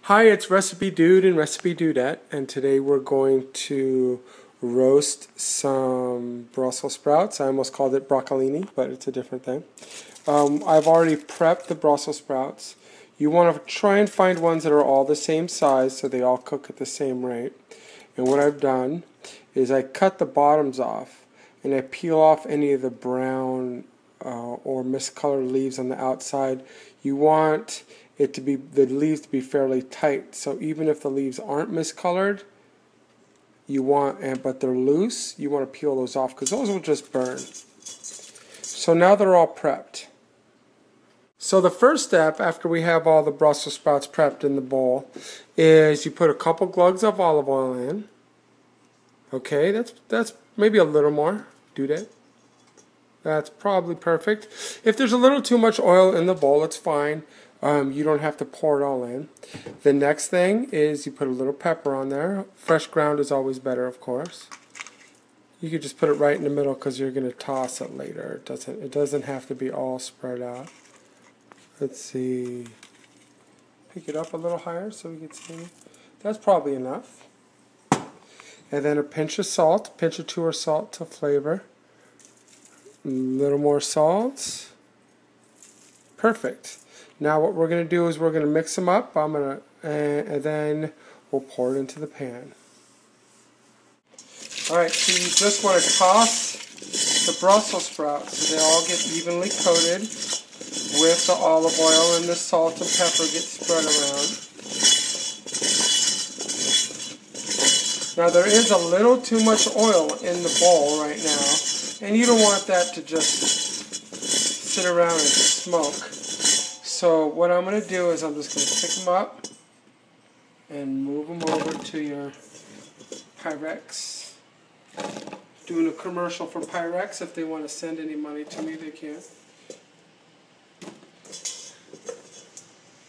Hi, it's Recipe Dude and Recipe Dudette, and today we're going to roast some Brussels sprouts. I almost called it broccolini, but it's a different thing. I've already prepped the Brussels sprouts. You want to try and find ones that are all the same size so they all cook at the same rate. And what I've done is I cut the bottoms off and I peel off any of the brown or miscolored leaves on the outside. You want it to be the leaves to be fairly tight, so even if the leaves aren't miscolored, but they're loose, you want to peel those off because those will just burn. So now they're all prepped. So the first step after we have all the Brussels sprouts prepped in the bowl is you put a couple glugs of olive oil in. Okay, that's maybe a little more. Do that. That's probably perfect. If there's a little too much oil in the bowl, it's fine. You don't have to pour it all in. The next thing is you put a little pepper on there. Fresh ground is always better, of course. You could just put it right in the middle because you're going to toss it later. It doesn't have to be all spread out. Let's see. Pick it up a little higher so we can see. That's probably enough. And then a pinch of salt, a pinch or two of salt to flavor. A little more salt. Perfect. Now what we're going to do is we're going to mix them up. And then we'll pour it into the pan. Alright, so you just want to toss the Brussels sprouts so they all get evenly coated with the olive oil, and the salt and pepper get spread around. Now there is a little too much oil in the bowl right now, and you don't want that to just sit around and smoke. So what I'm going to do is I'm just going to pick them up and move them over to your Pyrex. Doing a commercial for Pyrex. If they want to send any money to me, they can.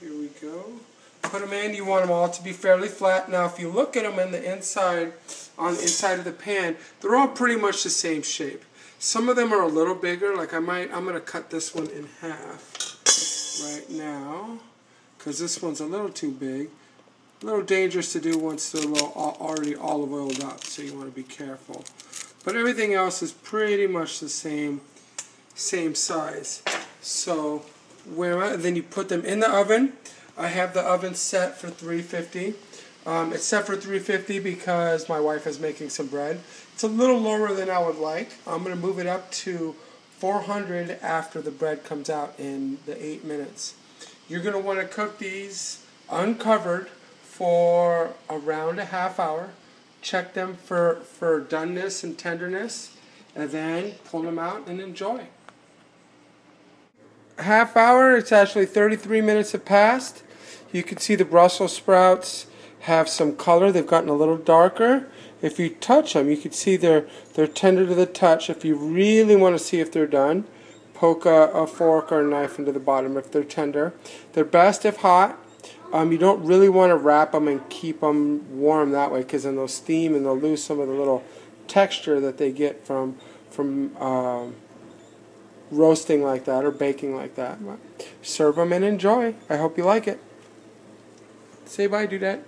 Here we go. Put them in. You want them all to be fairly flat. Now if you look at them on the inside of the pan, they're all pretty much the same shape. Some of them are a little bigger. Like I'm going to cut this one in half right now because this one's a little too big. A little dangerous to do once they're already olive oiled up, so you want to be careful. But everything else is pretty much the same size. So then you put them in the oven. I have the oven set for 350. It's set for 350 because my wife is making some bread. It's a little lower than I would like. I'm going to move it up to 400 after the bread comes out in the 8 minutes. You're going to want to cook these uncovered for around a half hour. Check them for doneness and tenderness, and then pull them out and enjoy. Half hour, it's actually 33 minutes have passed. You can see the Brussels sprouts have some color. They've gotten a little darker. If you touch them, you can see they're tender to the touch. If you really want to see if they're done, poke a fork or a knife into the bottom if they're tender. They're best if hot. You don't really want to wrap them and keep them warm that way because then they'll steam and they'll lose some of the little texture that they get from roasting like that or baking like that. Serve them and enjoy. I hope you like it. Say bye, Dudette.